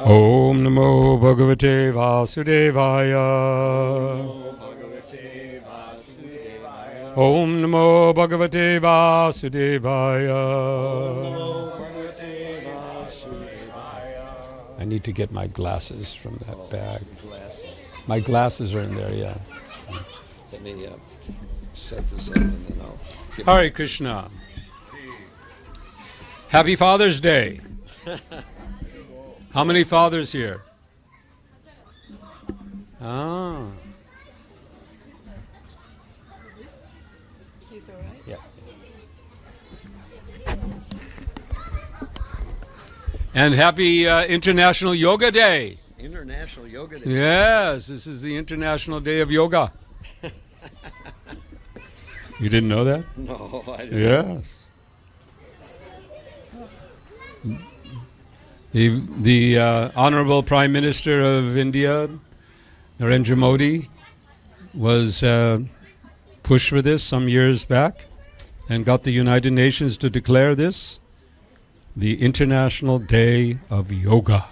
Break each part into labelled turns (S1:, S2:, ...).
S1: Om Namo Bhagavate Vasudevaya. Om Namo Bhagavate Vasudevaya. I need to get my glasses from that bag. My glasses are in there, yeah.
S2: Let me set this up and then I'll...
S1: Hare Krishna. Happy Father's Day. How many fathers here? Ah.
S3: He's all right?
S1: Yeah. And happy International Yoga Day.
S2: International Yoga Day.
S1: Yes, this is the International Day of Yoga. You didn't know that?
S2: No, I didn't.
S1: Yes. The Honorable Prime Minister of India, Narendra Modi, was pushed for this some years back and got the United Nations to declare this the International Day of Yoga.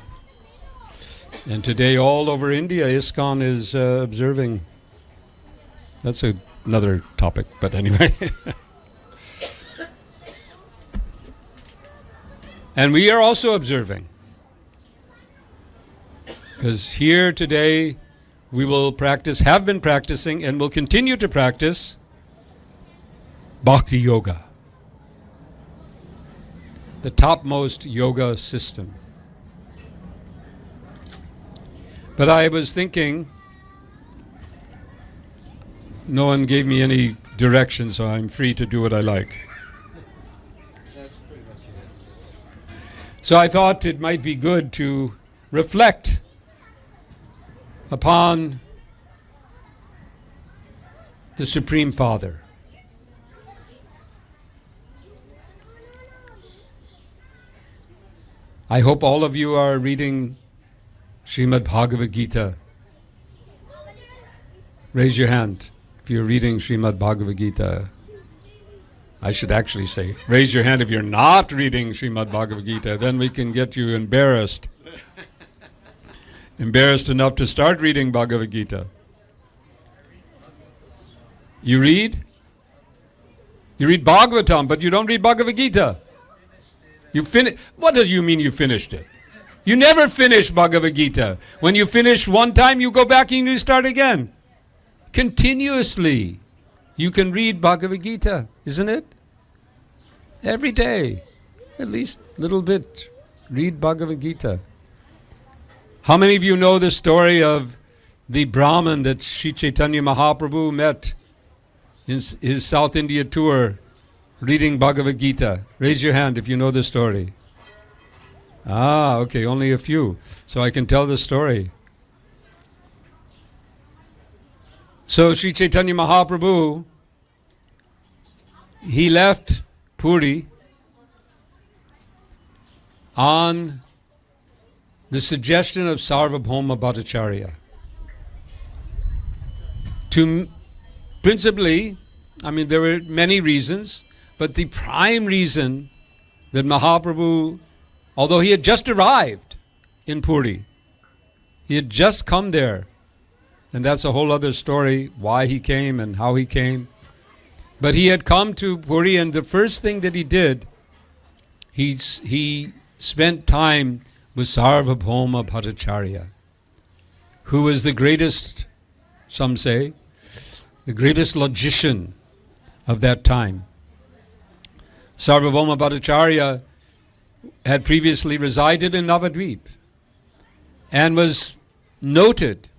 S1: And today all over India, ISKCON is observing. That's another topic, but anyway. And we are also observing. Because here today we will practice, have been practicing, and will continue to practice Bhakti Yoga. The topmost yoga system. But I was thinking, no one gave me any direction, so I'm free to do what I like. So I thought it might be good to reflect upon the Supreme Father. I hope all of you are reading Srimad Bhagavad Gita. Raise your hand if you're reading Srimad Bhagavad Gita. I should actually say, raise your hand if you're not reading Srimad Bhagavad Gita. Then we can get you embarrassed. Embarrassed enough to start reading Bhagavad Gita. You read? You read Bhagavatam, but you don't read Bhagavad Gita. You finish. What does you mean you finished it? You never finish Bhagavad Gita. When you finish one time, you go back and you start again. Continuously. You can read Bhagavad Gita, isn't it? Every day. At least a little bit. Read Bhagavad Gita. How many of you know the story of the Brahmin that Sri Chaitanya Mahaprabhu met in his South India tour reading Bhagavad Gita? Raise your hand if you know the story. Ah, okay, only a few. So I can tell the story. So Sri Chaitanya Mahaprabhu, he left Puri on the suggestion of Sarvabhauma Bhattacharya. Principally, I mean, there were many reasons, but the prime reason that Mahaprabhu, although he had just arrived in Puri, he had just come there, and that's a whole other story, why he came and how he came. But he had come to Puri, and the first thing that he did, he spent time with Sarvabhauma Bhattacharya, who was the greatest, some say, the greatest logician of that time. Sarvabhauma Bhattacharya had previously resided in Navadvip and was noted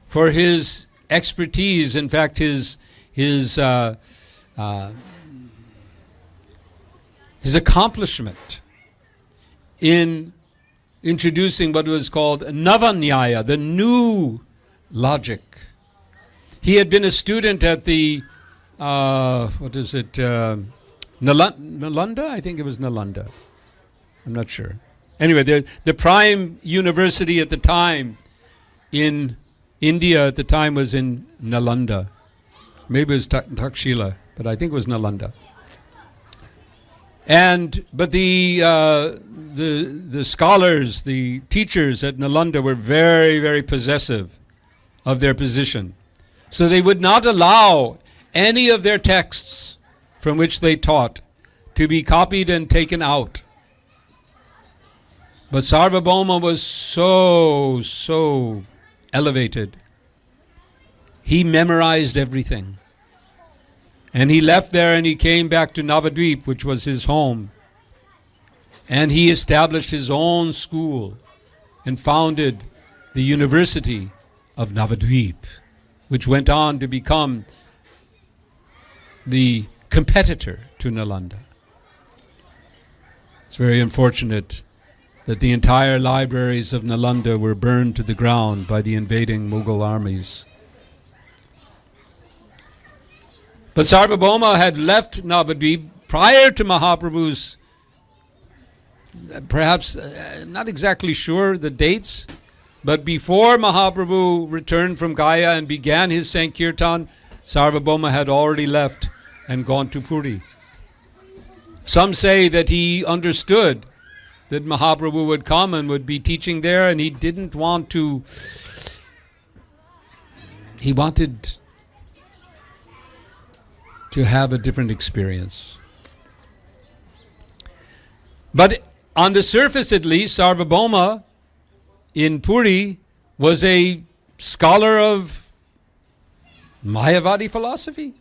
S1: for his expertise, in fact his accomplishment in introducing what was called Navanyaya, the new logic. He had been a student at the, Nalanda? I think it was Nalanda. I'm not sure. Anyway, the prime university at the time in India at the time was in Nalanda. Maybe it was Takshila, but I think it was Nalanda. But the scholars, the teachers at Nalanda were very, very possessive of their position. So they would not allow any of their texts from which they taught to be copied and taken out. But Sarvabhauma was so elevated. He memorized everything. And he left there and he came back to Navadvip, which was his home. And he established his own school and founded the University of Navadvip, which went on to become the competitor to Nalanda. It's very unfortunate that the entire libraries of Nalanda were burned to the ground by the invading Mughal armies. But Sarvabhauma had left Navadvip prior to Mahaprabhu's, perhaps not exactly sure the dates, but before Mahaprabhu returned from Gaya and began his Sankirtan, Sarvabhauma had already left and gone to Puri. Some say that he understood that Mahaprabhu would come and would be teaching there, and he didn't want to, he wanted to have a different experience. But on the surface at least, Sarvabhauma in Puri was a scholar of Mayavadi philosophy.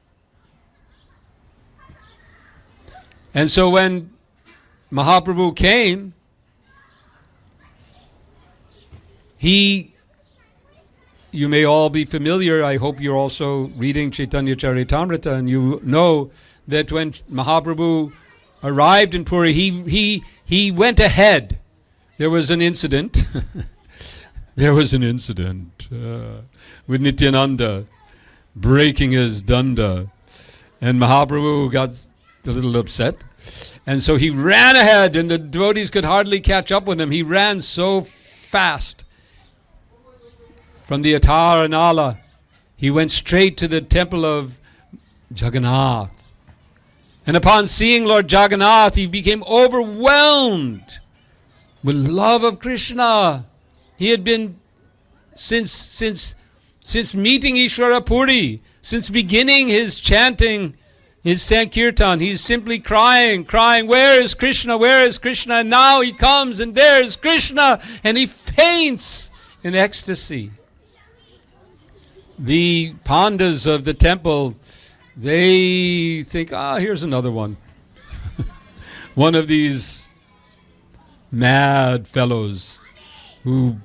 S1: And so when Mahaprabhu came, you may all be familiar, I hope you're also reading Chaitanya Charitamrita, and you know that when Mahaprabhu arrived in Puri, he went ahead. There was an incident. There was an incident with Nityananda breaking his danda, and Mahaprabhu got a little upset. And so he ran ahead, and the devotees could hardly catch up with him. He ran so fast. From the Atara Nala, he went straight to the temple of Jagannath. And upon seeing Lord Jagannath, he became overwhelmed with love of Krishna. He had been, since meeting Ishvara Puri, since beginning his chanting, his Sankirtan, he's simply crying, where is Krishna, where is Krishna? And now he comes and there is Krishna, and he faints in ecstasy. The pandas of the temple, they think, here's another one. One of these mad fellows who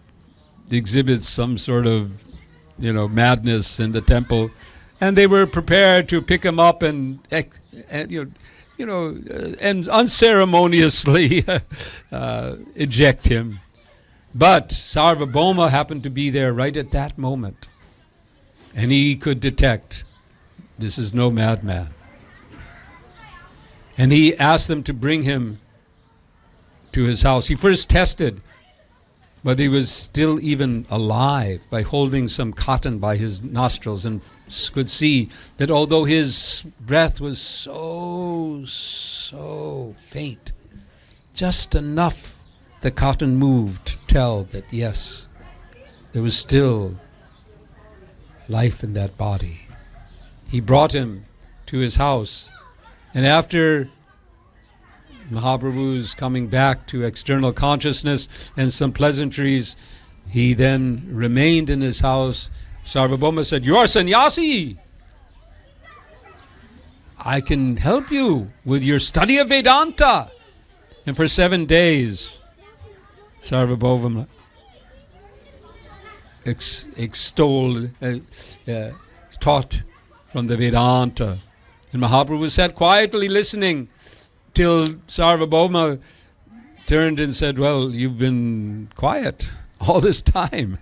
S1: exhibits some sort of, madness in the temple. And they were prepared to pick him up and unceremoniously eject him. But Sarvabhauma happened to be there right at that moment. And he could detect, this is no madman. And he asked them to bring him to his house. He first tested whether he was still even alive by holding some cotton by his nostrils, and could see that although his breath was so faint, just enough the cotton moved to tell that yes, there was still life in that body. He brought him to his house, and after Mahaprabhu's coming back to external consciousness and some pleasantries, he then remained in his house. Sarvabhauma said, "You are sannyasi. I can help you with your study of Vedanta." And for 7 days, Sarvabhauma extolled, taught from the Vedanta. And Mahaprabhu sat quietly listening till Sarvabhauma turned and said, "Well, you've been quiet all this time.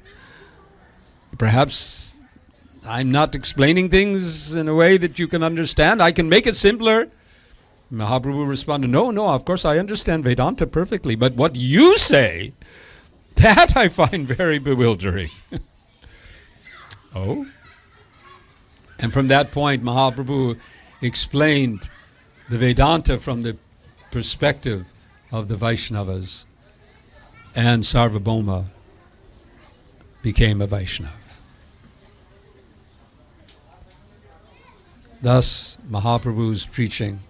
S1: Perhaps I'm not explaining things in a way that you can understand. I can make it simpler." Mahaprabhu responded, No, of course I understand Vedanta perfectly, but what you say, that I find very bewildering." Oh? And from that point, Mahaprabhu explained the Vedanta from the perspective of the Vaishnavas, and Sarvabhauma became a Vaishnava. Thus, Mahaprabhu's preaching.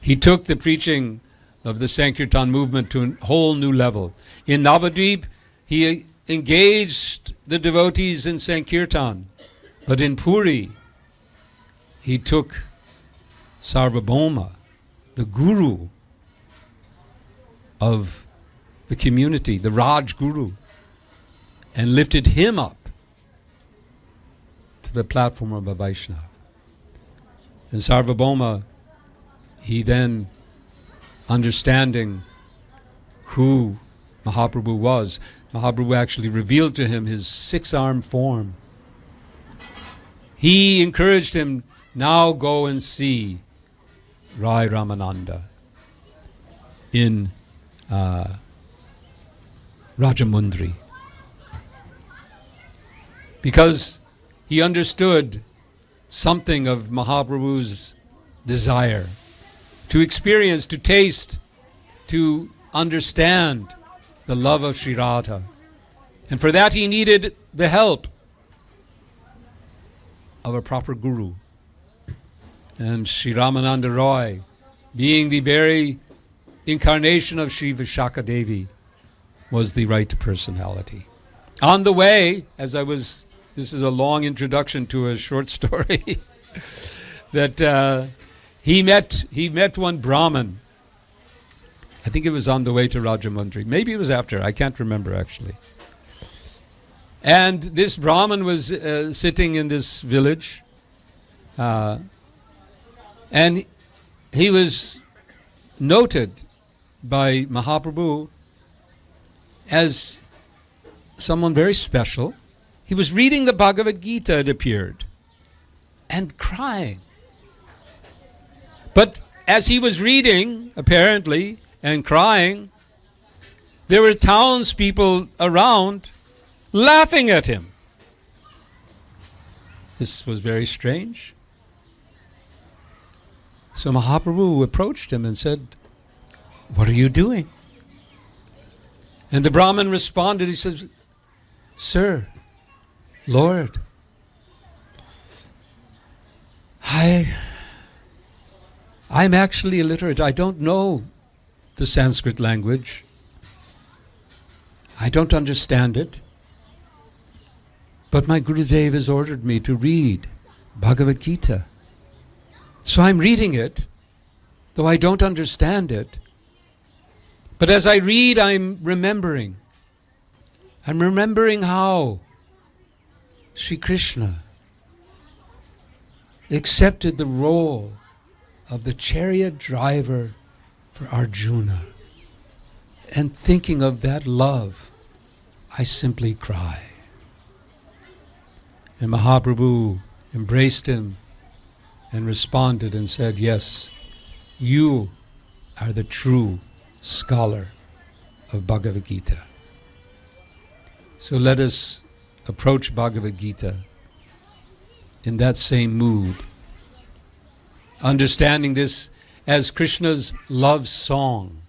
S1: He took the preaching of the Sankirtan movement to a whole new level. In Navadvip, he engaged the devotees in Sankirtan. But in Puri, he took Sarvabhauma, the guru of the community, the Raj Guru, and lifted him up to the platform of a Vaishnava. And Sarvabhauma, he then, understanding who Mahaprabhu was, Mahaprabhu actually revealed to him his six-armed form. He encouraged him, now go and see Rai Ramananda in Rajamundry. Because he understood something of Mahaprabhu's desire to experience, to taste, to understand the love of Sri Radha. And for that he needed the help of a proper guru. And Sri Ramananda Roy, being the very incarnation of Sri Vishaka Devi, was the right personality. On the way, this is a long introduction to a short story, that he met one Brahmin. I think it was on the way to Rajamundry. Maybe it was after. I can't remember actually. And this Brahmin was sitting in this village, and he was noted by Mahaprabhu as someone very special. He was reading the Bhagavad Gita, it appeared, and crying. But as he was reading, apparently, and crying, there were townspeople around laughing at him. This was very strange. So Mahaprabhu approached him and said, "What are you doing?" And the Brahmin responded, he says, "Sir, Lord, I'm actually illiterate. I don't know the Sanskrit language. I don't understand it. But my Gurudev has ordered me to read Bhagavad Gita. So I'm reading it, though I don't understand it. But as I read, I'm remembering. I'm remembering how Sri Krishna accepted the role of the chariot driver for Arjuna. And thinking of that love, I simply cry." And Mahaprabhu embraced him and responded and said, "Yes, you are the true scholar of Bhagavad Gita." So let us approach Bhagavad Gita in that same mood, understanding this as Krishna's love song.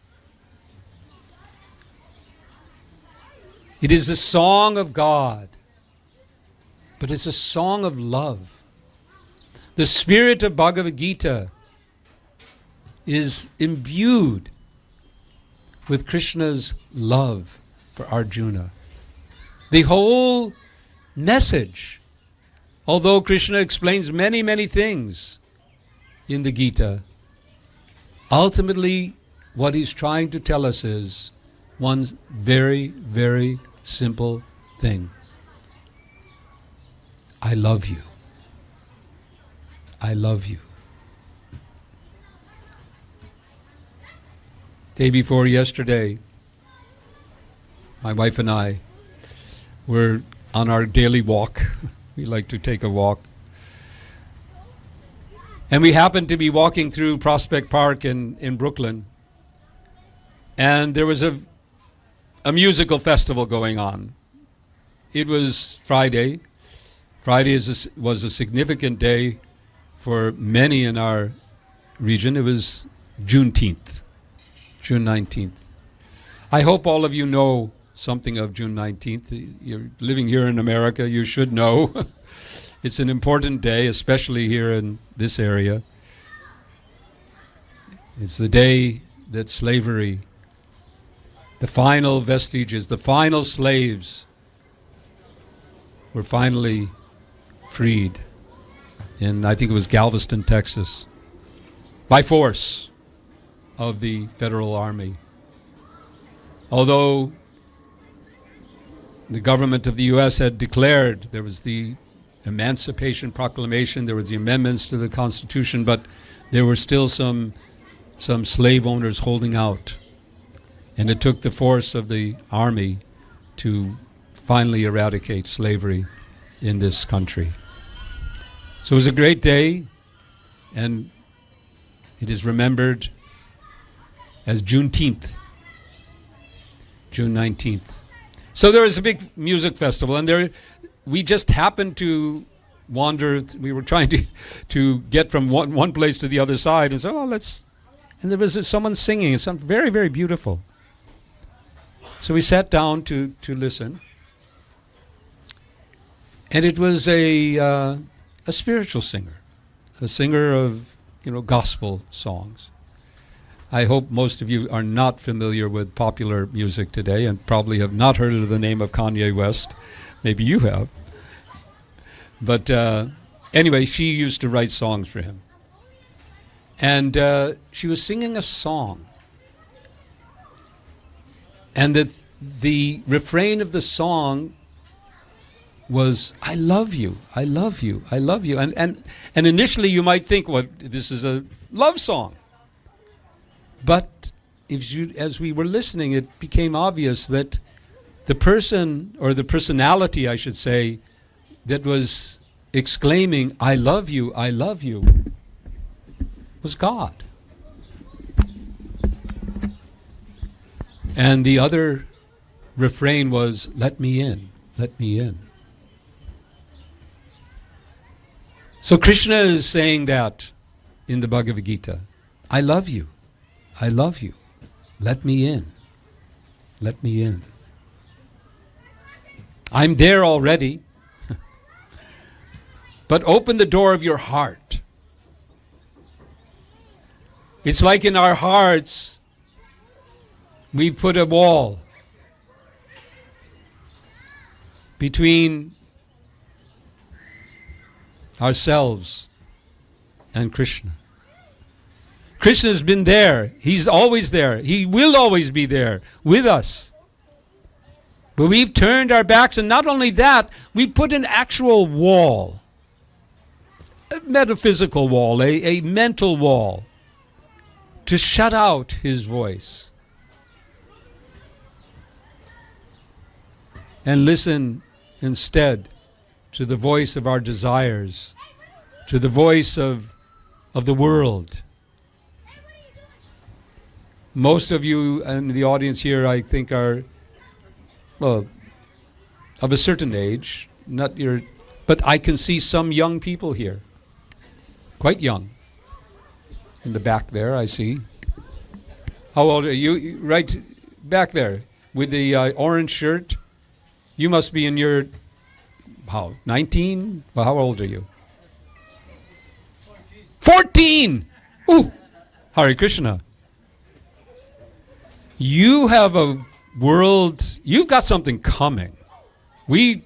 S1: It is a song of God, but it's a song of love. The spirit of Bhagavad Gita is imbued with Krishna's love for Arjuna. The whole message, although Krishna explains many, many things in the Gita, ultimately what he's trying to tell us is one very, very simple thing. I love you. I love you. Day before yesterday, my wife and I were on our daily walk. We like to take a walk. And we happened to be walking through Prospect Park in Brooklyn. And there was a musical festival going on. It was Friday. Friday was a significant day for many in our region. It was Juneteenth, June 19th. I hope all of you know something of June 19th. You're living here in America, you should know. It's an important day, especially here in this area. It's the day that slavery, the final vestiges, the final slaves were finally freed in, I think it was Galveston, Texas, by force of the Federal Army. Although the government of the U.S. had declared, there was the Emancipation Proclamation, there was the amendments to the Constitution, but there were still some slave owners holding out. And it took the force of the army to finally eradicate slavery in this country. So it was a great day, and it is remembered as Juneteenth, June 19th. So there was a big music festival, and there we just happened to wander. We were trying to get from one place to the other side, and so and there was someone singing, something very, very beautiful. So we sat down to listen, and it was a spiritual singer, a singer of gospel songs. I hope most of you are not familiar with popular music today and probably have not heard of the name of Kanye West. Maybe you have. But anyway, she used to write songs for him. And she was singing a song. And the refrain of the song was, I love you, I love you, I love you. And initially you might think, well, this is a love song. But as we were listening, it became obvious that the person, or the personality, I should say, that was exclaiming, I love you, was God. And the other refrain was, let me in, let me in. So Krishna is saying that in the Bhagavad Gita, I love you. I love you. Let me in. Let me in. I'm there already. But open the door of your heart. It's like in our hearts, we put a wall between ourselves and Krishna. Krishna's been there. He's always there. He will always be there with us. But we've turned our backs, and not only that, we put an actual wall, a metaphysical wall, a mental wall, to shut out his voice. And listen instead to the voice of our desires, to the voice of the world. Most of you in the audience here, I think, are, well, of a certain age, but I can see some young people here, quite young. In the back there, I see. How old are you? Right back there, with the orange shirt. You must be in your, 19? Well, how old are you? 14! Ooh! Hare Krishna. You have a world, you've got something coming. I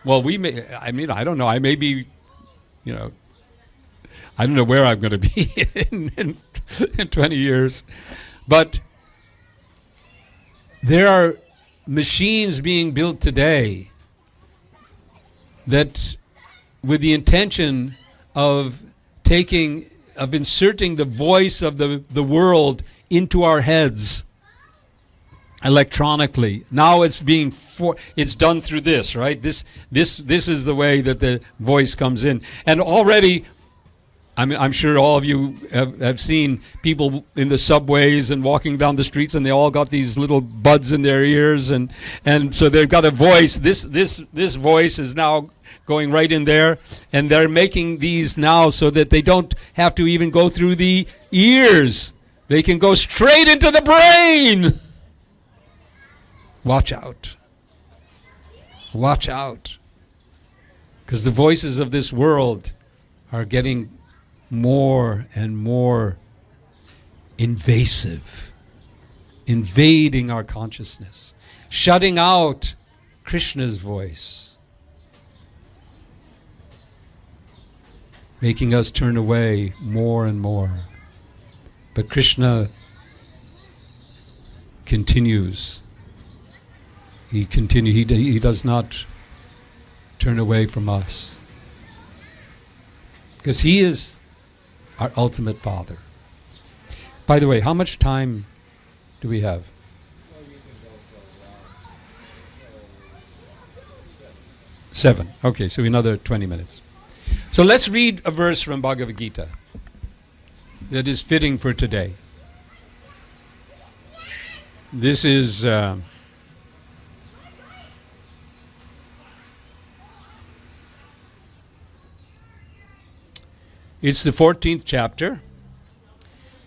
S1: don't know, I may be, I don't know where I'm going to be in 20 years. But there are machines being built today that, with the intention of inserting the voice of the world into our heads electronically. Now it's it's done through this, right? This is the way that the voice comes in. And already, I'm sure all of you have seen people in the subways and walking down the streets, and they all got these little buds in their ears, and so they've got a voice. This voice is now going right in there, and they're making these now so that they don't have to even go through the ears They can go straight into the brain. Watch out. Watch out. Because the voices of this world are getting more and more invasive, invading our consciousness, shutting out Krishna's voice, making us turn away more and more. But Krishna continues. He does not turn away from us. Because He is our ultimate Father. By the way, how much time do we have? 7. Okay, so another 20 minutes. So let's read a verse from Bhagavad Gita that is fitting for today. This is it's the 14th chapter,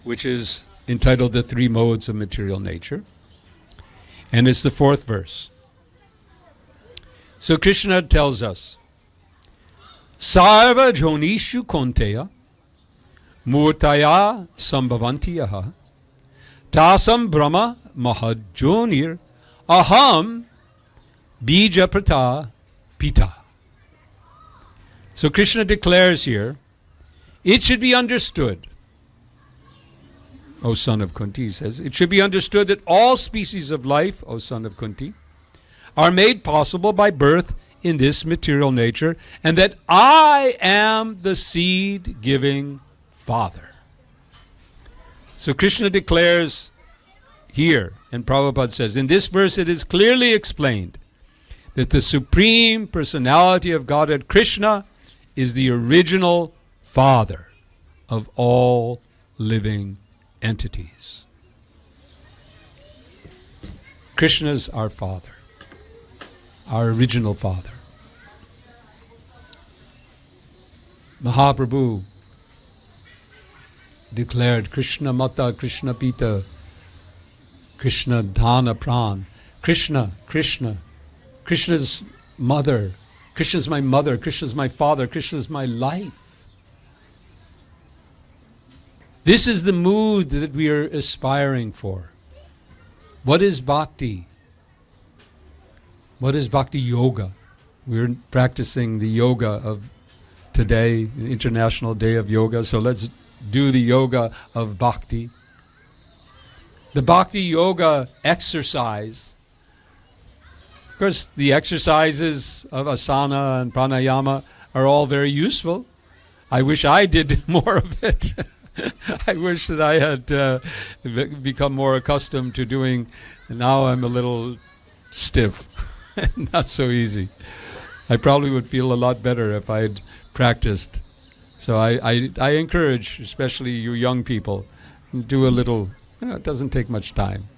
S1: which is entitled The Three Modes of Material Nature. And it's the 4th verse. So Krishna tells us, Sarva Jonishu Konteya Murtaya Sambhavantiyaha Tasam Brahma Mahadjonir Aham Bija Prata Pita. So Krishna declares here, it should be understood, O son of Kunti, he says, it should be understood that all species of life, O son of Kunti, are made possible by birth in this material nature, and that I am the seed-giving Father. So Krishna declares here, and Prabhupada says, in this verse it is clearly explained that the Supreme Personality of Godhead, Krishna, is the original Father of all living entities. Krishna's our Father, our original Father. Mahaprabhu declared Krishna Mata, Krishna Pita, Krishna Dhana Pran. Krishna, Krishna, Krishna's mother, Krishna's my mother, Krishna's my father, Krishna's my life. This is the mood that we are aspiring for. What is bhakti? What is bhakti yoga? We're practicing the yoga of today, the International Day of Yoga, so let's do the yoga of bhakti. The bhakti yoga exercise. Of course, the exercises of asana and pranayama are all very useful. I wish I did more of it. I wish that I had become more accustomed to doing. Now I'm a little stiff, not so easy. I probably would feel a lot better if I'd practiced. So I encourage, especially you young people, do a little. It doesn't take much time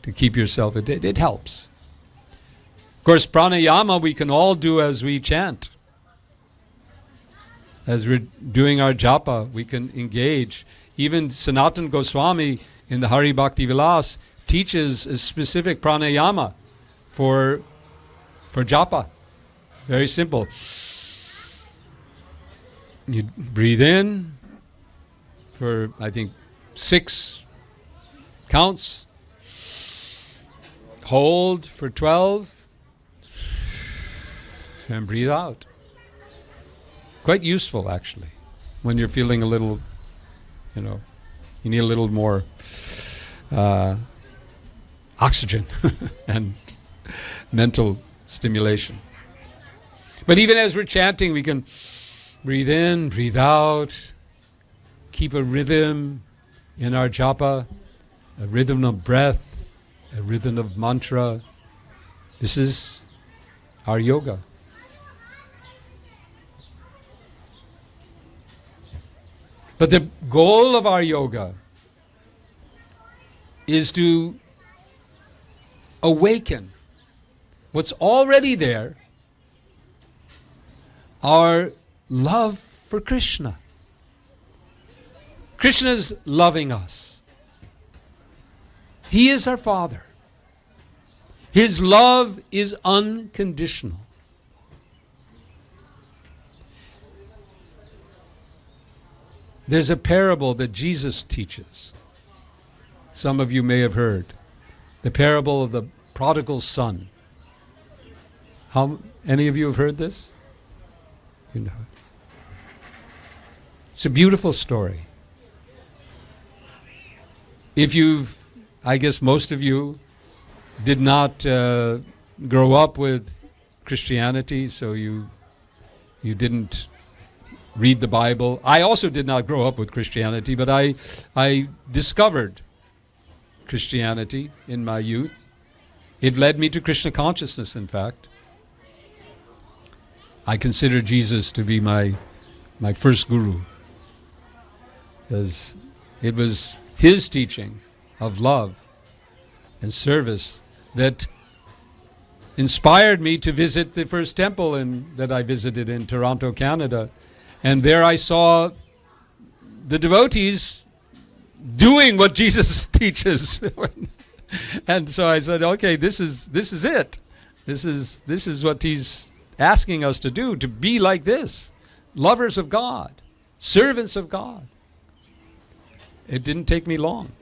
S1: to keep yourself. It helps. Of course, pranayama we can all do as we chant. As we're doing our japa, we can engage. Even Sanatana Goswami in the Hari Bhakti Vilas teaches a specific pranayama for japa. Very simple. You breathe in for, I think, 6 counts. Hold for 12. And breathe out. Quite useful, actually, when you're feeling a little, you need a little more oxygen and mental stimulation. But even as we're chanting, we can breathe in, breathe out, keep a rhythm in our japa, a rhythm of breath, a rhythm of mantra. This is our yoga. But the goal of our yoga is to awaken what's already there, our love for Krishna. Krishna's loving us. He is our Father. His love is unconditional. There's a parable that Jesus teaches. Some of you may have heard. The parable of the Prodigal Son. Any of you have heard this? You know it. It's a beautiful story. I guess most of you did not grow up with Christianity, so you didn't read the Bible. I also did not grow up with Christianity, but I discovered Christianity in my youth. It led me to Krishna consciousness, in fact. I consider Jesus to be my first guru, because it was his teaching of love and service that inspired me to visit the first temple that I visited in Toronto, Canada. And there I saw the devotees doing what Jesus teaches. And so I said, okay, this is it. This is what he's asking us to do, to be like this. Lovers of God, servants of God. It didn't take me long.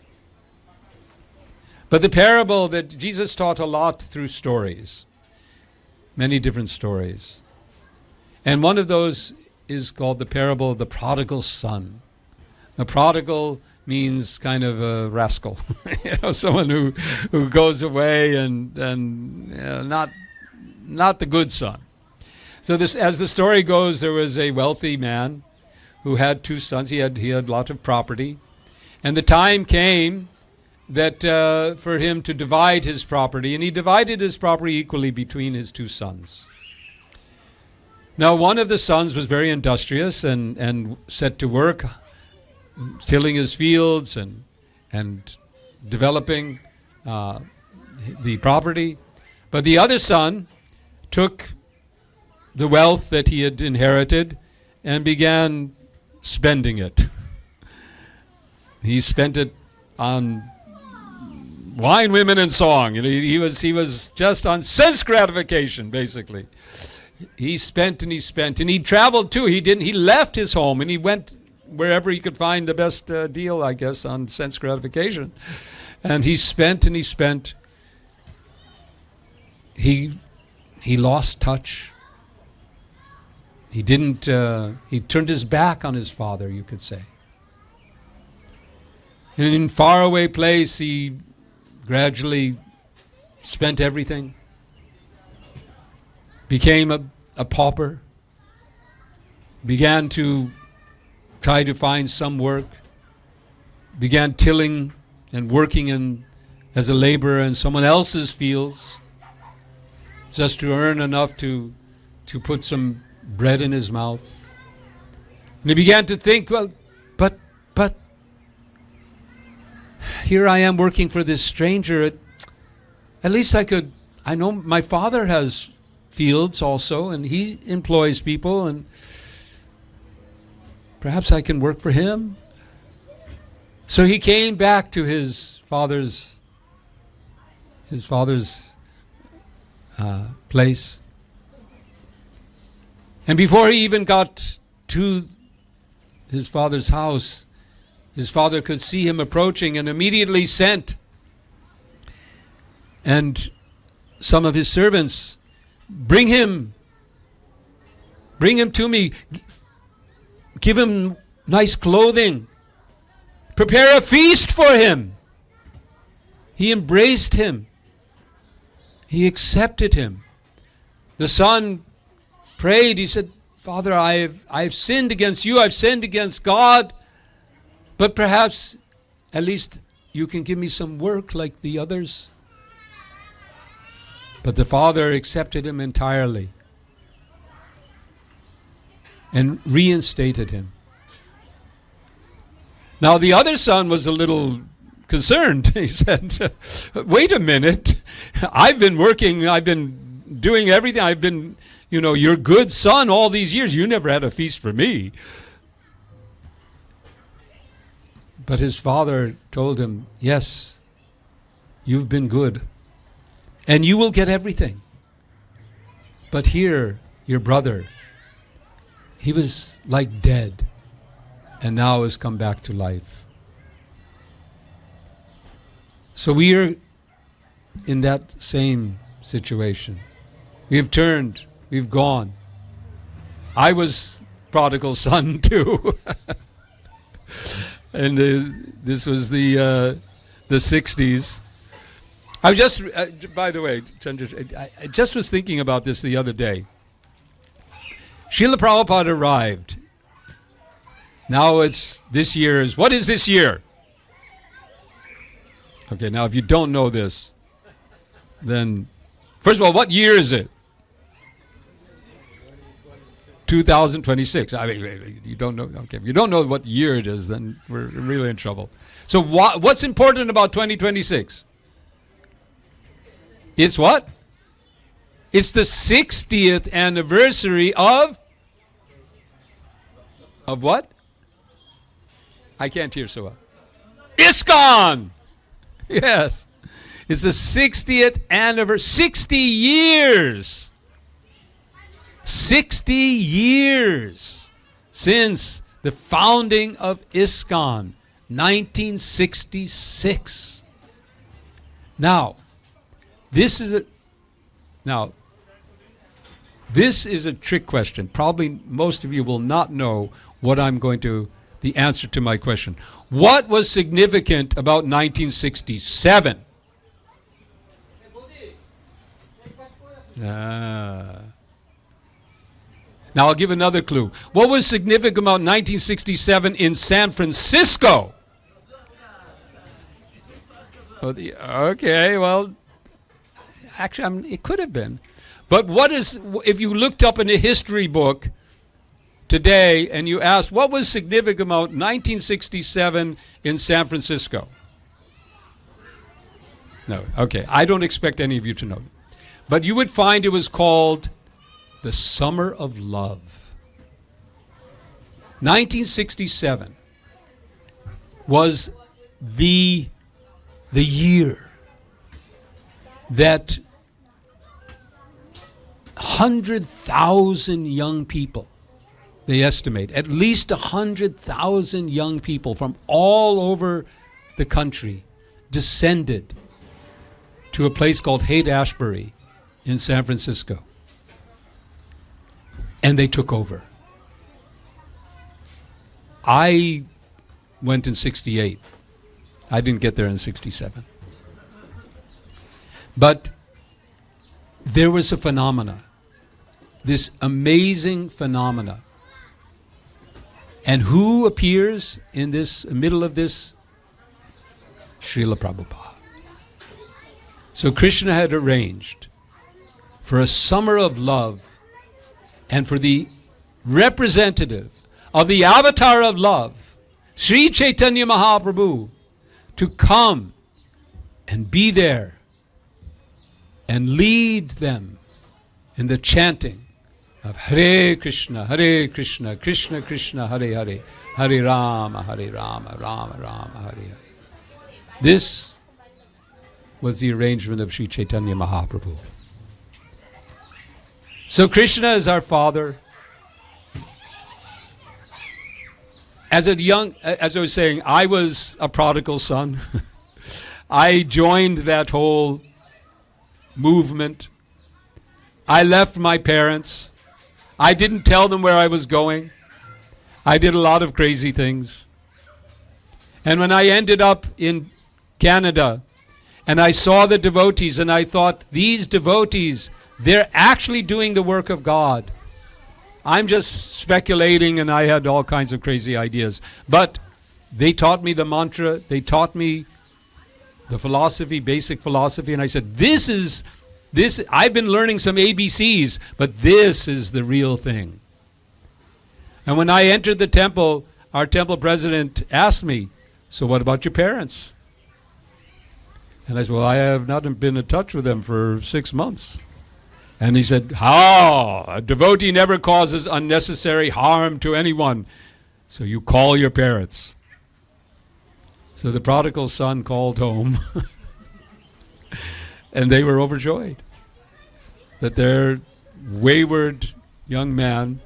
S1: But the parable that Jesus taught a lot through stories, many different stories. And one of those is called the parable of the Prodigal Son. The prodigal means kind of a rascal, someone who goes away and not the good son. So this, as the story goes, there was a wealthy man who had two sons. He had a lot of property, and the time came that for him to divide his property, and he divided his property equally between his two sons. Now, one of the sons was very industrious and set to work, tilling his fields and developing the property. But the other son took the wealth that he had inherited and began spending it. He spent it on wine, women, and song. He was just on sense gratification, basically. He spent and he spent, and he traveled too. He left his home and he went wherever he could find the best deal, I guess, on sense gratification. And he spent and he spent. He lost touch. He didn't. He turned his back on his father, you could say. And in a faraway place, he gradually spent everything. Became a pauper. Began to try to find some work. Began tilling and working as a laborer in someone else's fields, just to earn enough to put some bread in his mouth. And he began to think, well, but here I am working for this stranger. At least I know my father has fields also, and he employs people, and perhaps I can work for him. So he came back to his father's place. And before he even got to his father's house, his father could see him approaching and immediately sent and some of his servants, bring him to me, give him nice clothing, prepare a feast for him. He embraced him. He accepted him. The son prayed. He said, Father, I've sinned against you. I've sinned against God. But perhaps at least you can give me some work like the others. But the father accepted him entirely and reinstated him. Now the other son was a little concerned. He said, wait a minute. I've been working. I've been doing everything. I've been, your good son all these years. You never had a feast for me. But his father told him, yes, you've been good, and you will get everything. But here, your brother, he was like dead, and now has come back to life. So we are in that same situation. We have turned, we've gone. I was prodigal son too. And this was the 60s. I was just, by the way, I just was thinking about this the other day. Srila Prabhupada arrived. Now it's this year's, what is this year? Okay, now if you don't know this, then, first of all, what year is it? 2026. I mean, you don't know. Okay, if you don't know what year it is, then we're really in trouble. So what's important about 2026? It's what? It's the 60th anniversary of what? I can't hear so well. ISKCON! Yes. It's the 60th anniversary. 60 years! 60 years since the founding of ISKCON, 1966. Now, this is a trick question. Probably most of you will not know what the answer to my question. What was significant about 1967? Now I'll give another clue. What was significant about 1967 in San Francisco? Okay, well, actually, it could have been. But if you looked up in a history book today and you asked, what was significant about 1967 in San Francisco? No, okay, I don't expect any of you to know. But you would find it was called the Summer of Love. 1967 was the year that 100,000 young people, they estimate, at least 100,000 young people from all over the country descended to a place called Haight-Ashbury in San Francisco. And they took over. I went in 68. I didn't get there in 67. But there was a phenomena, this amazing phenomena. And who appears in this middle of this? Srila Prabhupada. So Krishna had arranged for a summer of love and for the representative of the avatar of love, Sri Chaitanya Mahaprabhu, to come and be there and lead them in the chanting of Hare Krishna, Krishna Krishna, Hare Hare, Hare Rama, Rama Rama, Hare Hare. This was the arrangement of Sri Chaitanya Mahaprabhu. So Krishna is our father. As I was saying, I was a prodigal son. I joined that whole movement. I left my parents. I didn't tell them where I was going. I did a lot of crazy things. And when I ended up in Canada and I saw the devotees and I thought, these devotees, they're actually doing the work of God. I'm just speculating and I had all kinds of crazy ideas. But they taught me the mantra, they taught me the philosophy, basic philosophy, and I said, this, I've been learning some ABCs, but this is the real thing. And when I entered the temple, our temple president asked me, so what about your parents? And I said, well, I have not been in touch with them for 6 months. And he said, how? A devotee never causes unnecessary harm to anyone. So you call your parents. So the prodigal son called home. And they were overjoyed that their wayward young man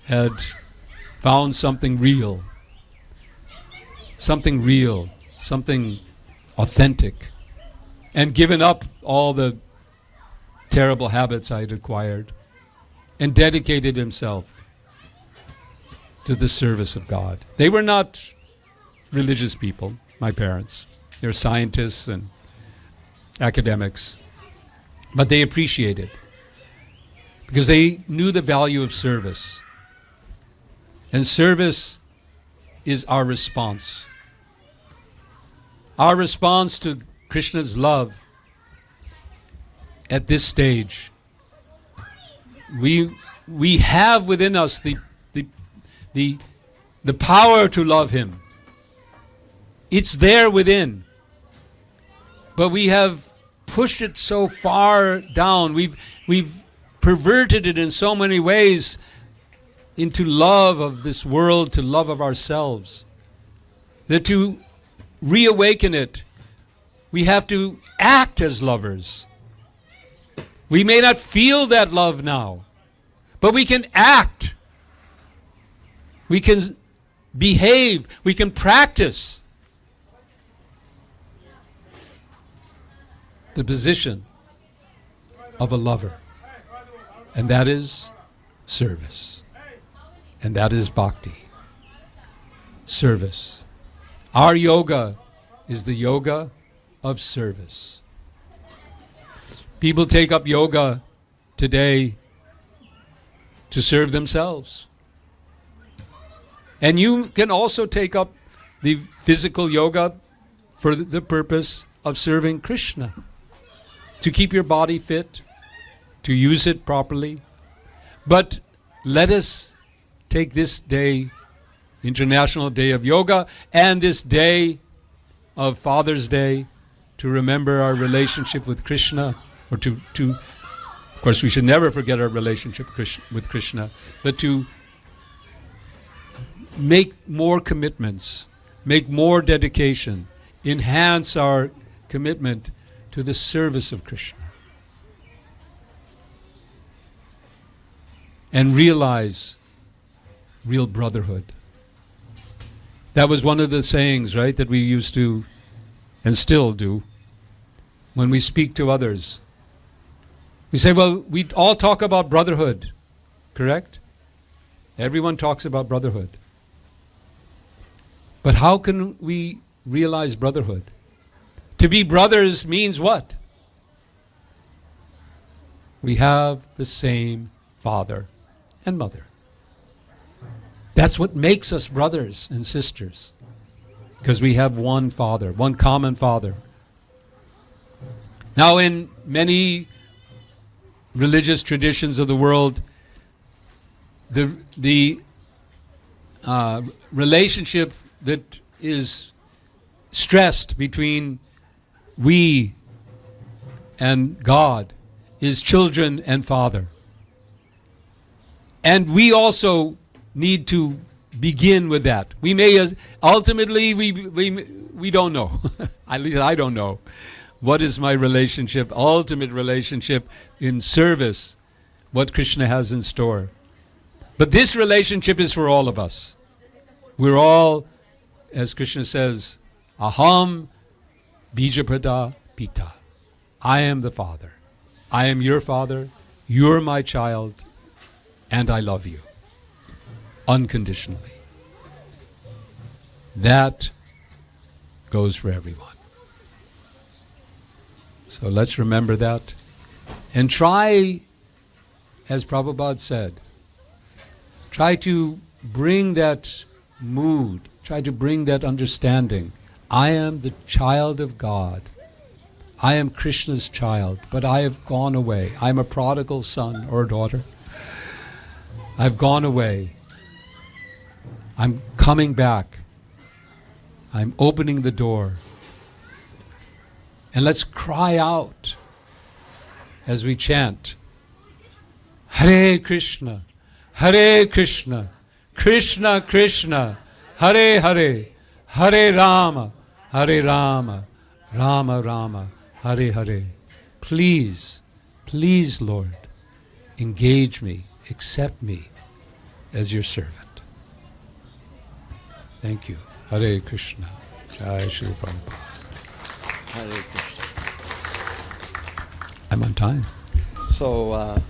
S1: had found something real, something authentic, and given up all the terrible habits I had acquired and dedicated himself to the service of God. They were not religious people, my parents. They were scientists and academics, but they appreciated because they knew the value of service. And service is our response. Our response to Krishna's love at this stage. We have within us the power to love him. It's there within. But we have pushed it so far down. We've perverted it in so many ways into love of this world, to love of ourselves, that to reawaken it, we have to act as lovers. We may not feel that love now, but we can act. We can behave. We can practice the position of a lover. And that is service. And that is bhakti. Service. Our yoga is the yoga of service. People take up yoga today to serve themselves. And you can also take up the physical yoga for the purpose of serving Krishna. To keep your body fit, to use it properly. But let us take this day, International Day of Yoga, and this day of Father's Day to remember our relationship with Krishna, or to of course we should never forget our relationship with Krishna, but to make more commitments, make more dedication, enhance our commitment to the service of Krishna. And realize real brotherhood. That was one of the sayings, right, that we used to, and still do, when we speak to others. We say, well, we all talk about brotherhood, correct? Everyone talks about brotherhood. But how can we realize brotherhood? To be brothers means what? We have the same father and mother. That's what makes us brothers and sisters. Because we have one father, one common father. Now in many religious traditions of the world, the relationship that is stressed between we and God is children and father. And we also need to begin with that. We may ultimately we don't know. At least I don't know. What is my relationship, ultimate relationship in service, what Krishna has in store. But this relationship is for all of us. We're all, as Krishna says, Aham Bijaprada Pita. I am the Father. I am your father. You're my child. And I love you. Unconditionally. That goes for everyone. So let's remember that. And try, as Prabhupada said, try to bring that mood, try to bring that understanding. I am the child of God. I am Krishna's child, but I have gone away. I'm a prodigal son or daughter. I've gone away. I'm coming back. I'm opening the door. And let's cry out as we chant, Hare Krishna, Krishna Krishna, Hare Hare, Hare Rama, Rama Rama, Hare Hare. please, please, Lord, engage me, accept me as your servant. Thank you. Hare Krishna. Jai Shri Prabhupada.
S2: Hare Krishna.
S1: I'm on time.
S2: So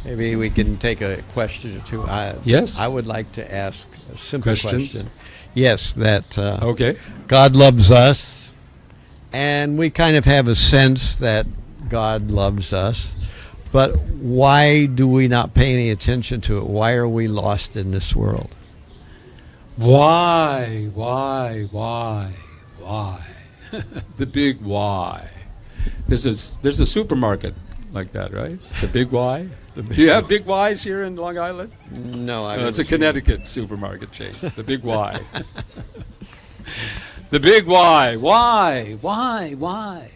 S2: maybe we can take a question or two.
S1: Yes.
S2: I would like to ask a simple
S1: Questions?
S2: question. Yes, that
S1: Okay.
S2: God loves us, and we kind of have a sense that God loves us, but why do we not pay any attention to it? Why are we lost in this world?
S1: Why? The big why. There's a supermarket like that, right? The big why. Do you have big Y's here in Long Island?
S2: No, I
S1: No, it's a
S2: never seen
S1: Connecticut supermarket chain. The big why. The big why. Why?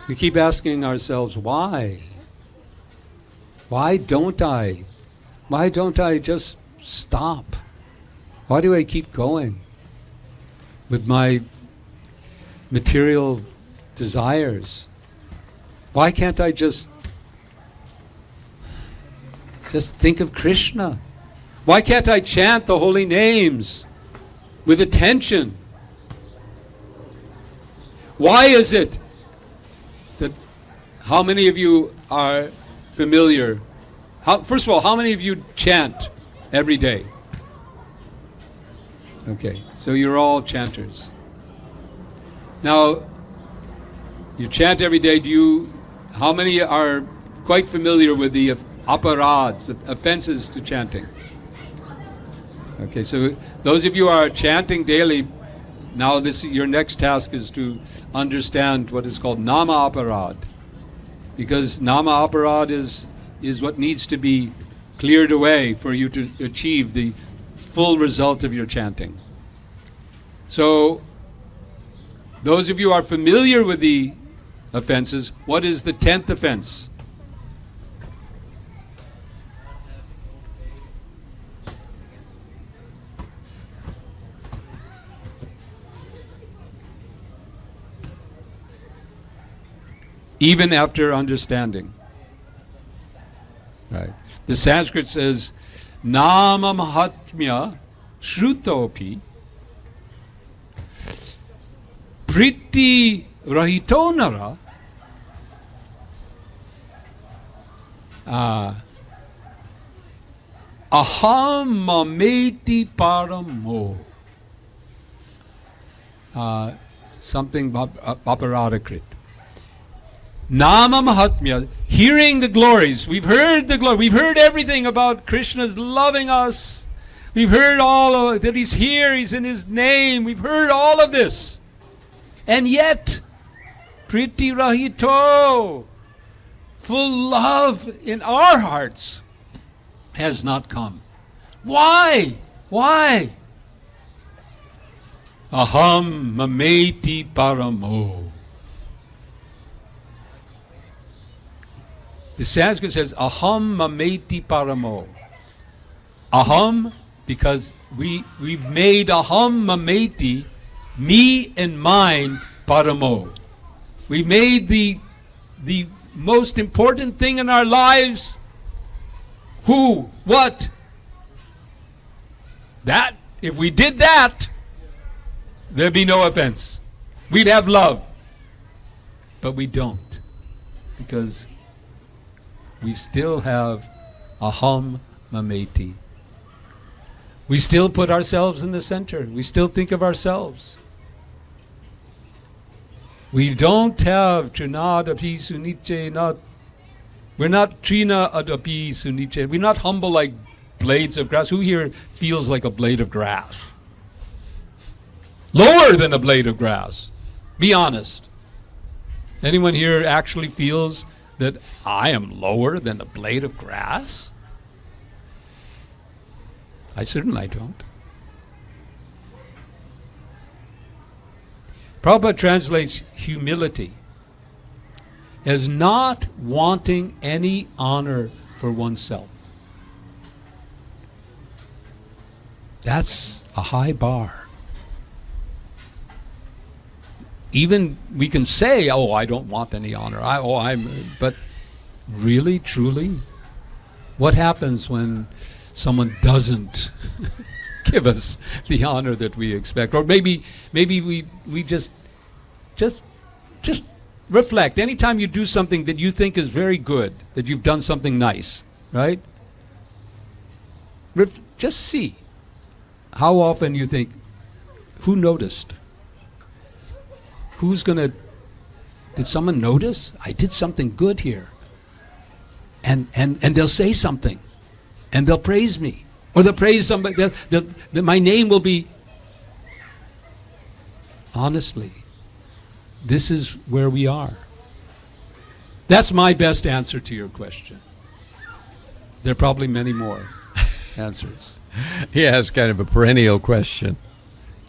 S1: We keep asking ourselves, why? Why don't I? Why don't I just stop? Why do I keep going with my material desires? Why can't I just think of Krishna? Why can't I chant the holy names with attention? Why is it that, how many of you are familiar? First of all, how many of you chant every day? Okay, so you're all chanters. Now, you chant every day. How many are quite familiar with the aparads, offenses to chanting? Okay, so those of you who are chanting daily, now your next task is to understand what is called nama aparad, because nama aparad is what needs to be cleared away for you to achieve the full result of your chanting. So, those of you who are familiar with the offenses, what is the 10th offense? Even after understanding. Right. The Sanskrit says, Nama Mahatmya Shrutopi Priti Rahitonara Aham Mameti Paramo. Something Aparadakrit. Nama Mahatmya, hearing the glories. We've heard the glory. We've heard everything about Krishna's loving us. We've heard all of that He's here, He's in His name. We've heard all of this. And yet, Priti Rahito, full love in our hearts has not come. Why? Why? Aham Mameti Paramo. The Sanskrit says, Aham Mameti Paramo. Aham, because we've made Aham Mameti, me and mine, Paramo. We made the most important thing in our lives, who, what? That, if we did that, there'd be no offense. We'd have love. But we don't, because we still have Aham Mameti. We still put ourselves in the center. We still think of ourselves. We don't have Trina Adapi Suniche, we're not Trina Adapi Suniche. We're not humble like blades of grass. Who here feels like a blade of grass? Lower than a blade of grass. Be honest. Anyone here actually feels that I am lower than a blade of grass? I certainly don't. Prabhupada translates humility as not wanting any honor for oneself. That's a high bar. even we can say, "Oh, I don't want any honor." But really, truly, what happens when someone doesn't give us the honor that we expect? Or maybe we just reflect. Anytime you do something that you think is very good, that you've done something nice, right? Just see how often you think, who noticed? Did someone notice? I did something good here. And they'll say something, and they'll praise me, or they'll praise somebody. That my name will be. Honestly, this is where we are. That's my best answer to your question. There are probably many more answers.
S2: Yeah, it's kind of a perennial question.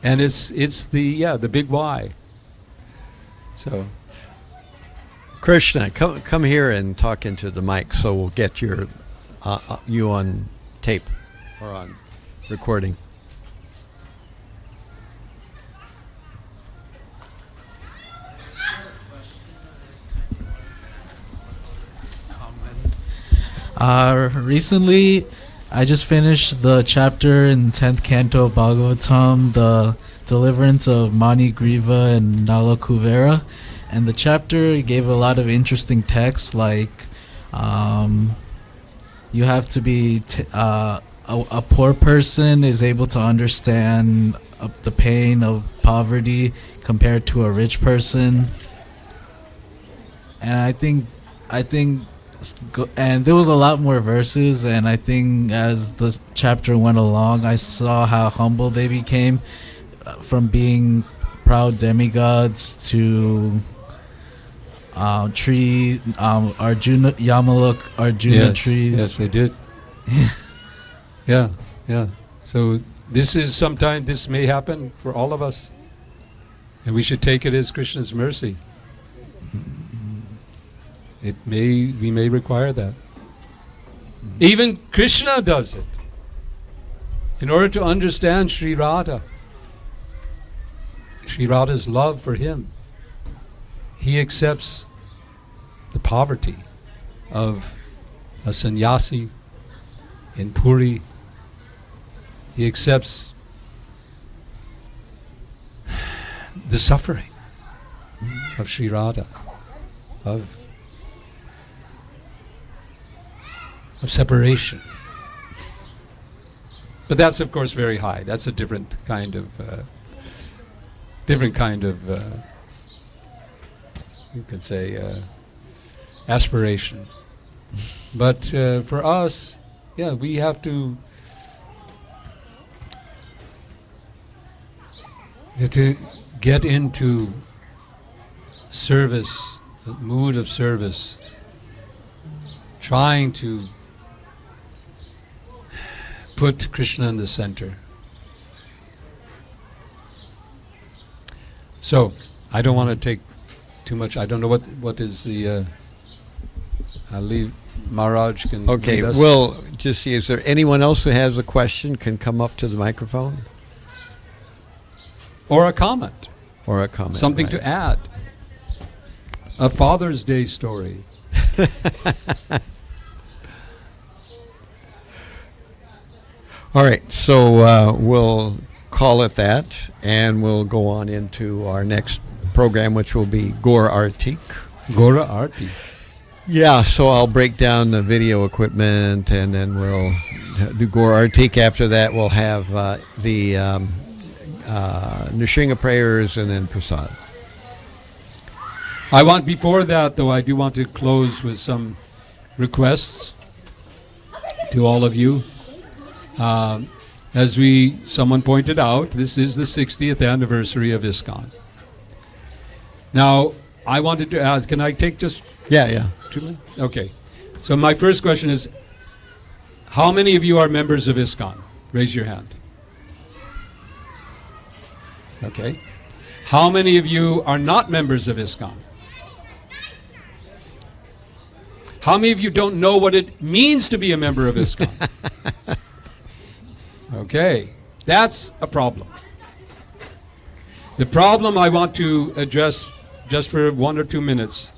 S1: And it's the big why. So,
S2: Krishna, come here and talk into the mic, so we'll get you on tape or on recording.
S3: Recently, I just finished the chapter in 10th canto of Bhagavatam, the deliverance of Mani Griva and Nala Kuvera, and the chapter gave a lot of interesting texts, like you have to be a poor person is able to understand the pain of poverty compared to a rich person, and I think and there was a lot more verses, and I think as the chapter went along, I saw how humble they became from being proud demigods to tree Arjuna trees.
S1: Yes, they did. Yeah. So this may happen for all of us, and we should take it as Krishna's mercy. We may require that. Even Krishna does it. In order to understand Sri Radha's love for him, he accepts the poverty of a sannyasi in Puri. He accepts the suffering of Sri Radha, of separation. But that's, of course, very high. That's a different kind of you could say aspiration. But for us, we have to get into service, a mood of service, trying to put Krishna in the center. So, I don't want to take too much. I don't know what is the. I'll leave. Maharaj can.
S2: Okay,
S1: lead us.
S2: we'll just see. Is there anyone else who has a question? Can come up to the microphone
S1: Or a comment.
S2: or a comment.
S1: Something
S2: right.
S1: to add. A Father's Day story.
S2: All right, so we'll call it that, and we'll go on into our next program, which will be Gaur Artik.
S1: Gora Arti.
S2: Yeah, so I'll break down the video equipment, and then we'll do Gaur Artik. After that, we'll have the Nrsimha prayers, and then Prasad.
S1: Before that, though, I do want to close with some requests to all of you. As someone pointed out, this is the 60th anniversary of ISKCON. Now, I wanted to ask, can I take just
S2: Yeah.
S1: 2 minutes? Okay. So my first question is, how many of you are members of ISKCON? Raise your hand. Okay. How many of you are not members of ISKCON? How many of you don't know what it means to be a member of ISKCON? Okay, that's a problem. The problem I want to address just for 1 or 2 minutes.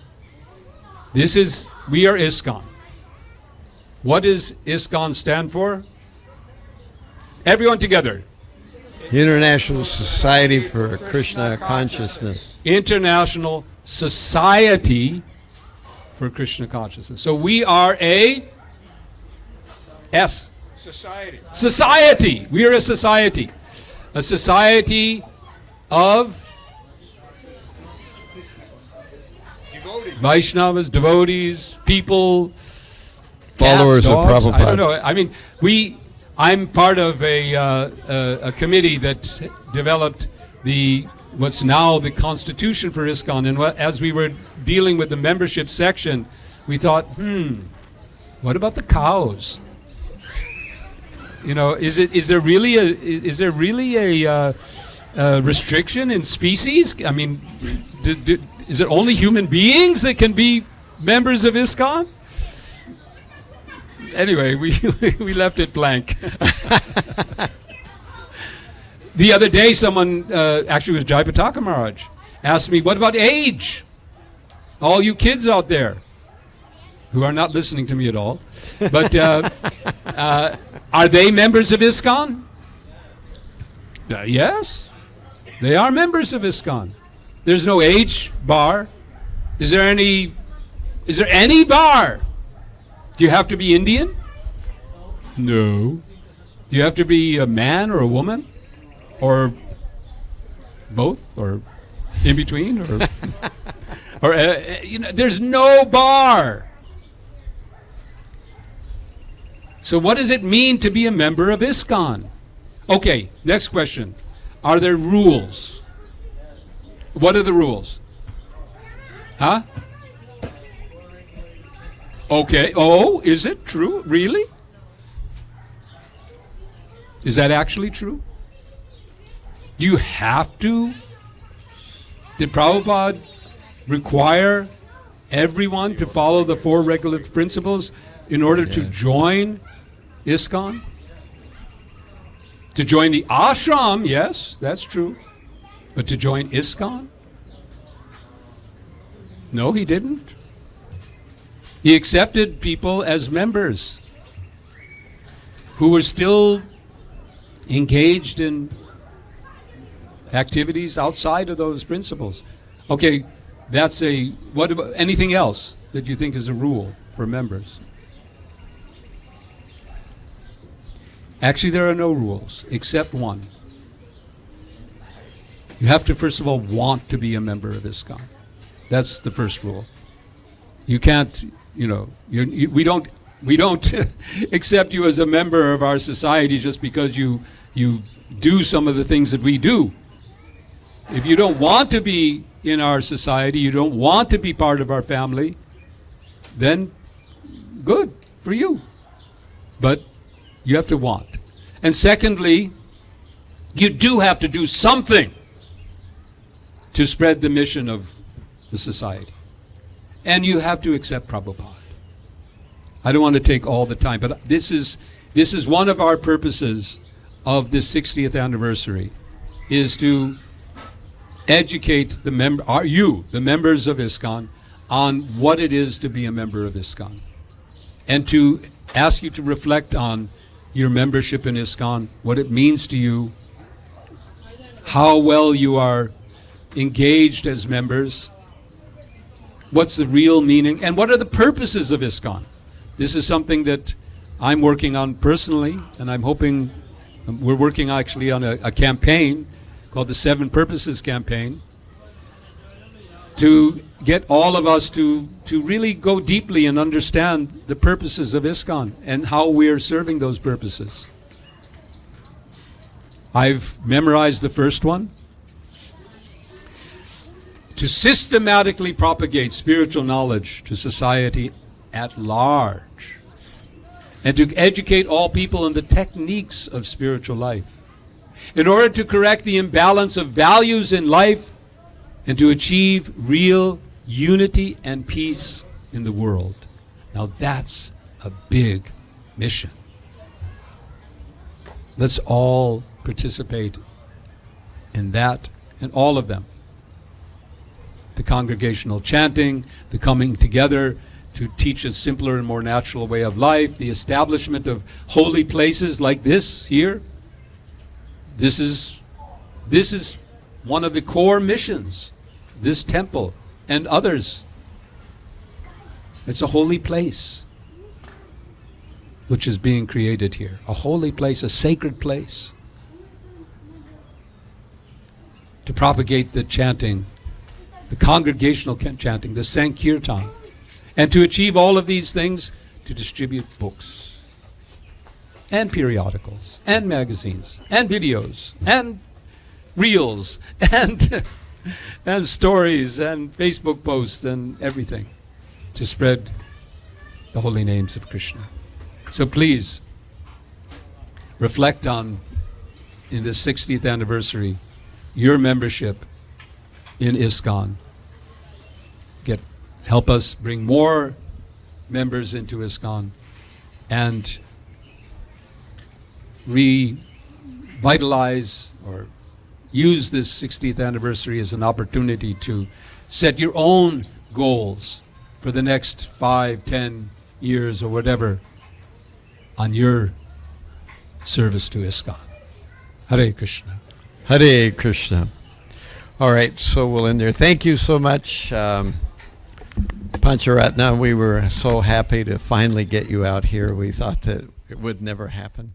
S1: We are ISKCON. What does ISKCON stand for? Everyone together.
S2: International Society for Krishna Consciousness.
S1: International Society for Krishna Consciousness. So we are a society. We are a society. A society of Vaishnavas, devotees, people,
S2: Followers
S1: cats,
S2: of
S1: dogs.
S2: Prabhupada.
S1: I don't know. I mean, I'm part of a committee that developed what's now the Constitution for ISKCON. And as we were dealing with the membership section, we thought, what about the cows? You know, is there really a restriction in species? I mean, is it only human beings that can be members of ISKCON? Anyway, we left it blank. The other day, someone, actually it was Jayapataka Maharaj, asked me, what about age? All you kids out there who are not listening to me at all, but are they members of ISKCON? Yes, they are members of ISKCON. There's no age bar. Is there any bar? Do you have to be Indian? No. Do you have to be a man or a woman? Or both? Or in between? Or there's no bar. So what does it mean to be a member of ISKCON? Okay, next question. Are there rules? What are the rules? Huh? Okay. Oh, is it true? Really? Is that actually true? Do you have to? Did Prabhupada require everyone to follow the 4 regulative principles in order to join ISKCON? To join the ashram, yes, that's true. But to join ISKCON? No, he didn't. He accepted people as members who were still engaged in activities outside of those principles. Okay, what about anything else that you think is a rule for members? Actually, there are no rules except one. You have to, first of all, want to be a member of ISKCON. That's the first rule. You can't, we don't accept you as a member of our society just because you do some of the things that we do. If you don't want to be in our society, you don't want to be part of our family, then good for you. But you have to want. And secondly, you do have to do something to spread the mission of the society. And you have to accept Prabhupada. I don't want to take all the time, but this is one of our purposes of this 60th anniversary, is to educate the members of ISKCON, on what it is to be a member of ISKCON, and to ask you to reflect on your membership in ISKCON, what it means to you, how well you are engaged as members, what's the real meaning, and what are the purposes of ISKCON. This is something that I'm working on personally, and I'm hoping, we're working actually on a campaign called the 7 Purposes Campaign, to get all of us to really go deeply and understand the purposes of ISKCON and how we are serving those purposes. I've memorized the first one. To systematically propagate spiritual knowledge to society at large, and to educate all people in the techniques of spiritual life, in order to correct the imbalance of values in life and to achieve real unity and peace in the world. Now that's a big mission. Let's all participate in that and all of them. The congregational chanting, the coming together to teach a simpler and more natural way of life, the establishment of holy places like this here. This is one of the core missions, this temple and others. It's a holy place which is being created here. A holy place, a sacred place to propagate the chanting, the congregational chanting, the Sankirtan. And to achieve all of these things, to distribute books and periodicals and magazines and videos and reels and and stories and Facebook posts and everything to spread the holy names of Krishna. So please reflect on, in this 60th anniversary, your membership in ISKCON. Help us bring more members into ISKCON and revitalize or use this 60th anniversary as an opportunity to set your own goals for the next 5, 10 years or whatever on your service to ISKCON. Hare Krishna.
S2: Hare Krishna. All right, so we'll end there. Thank you so much, Pancaratna. We were so happy to finally get you out here. We thought that it would never happen.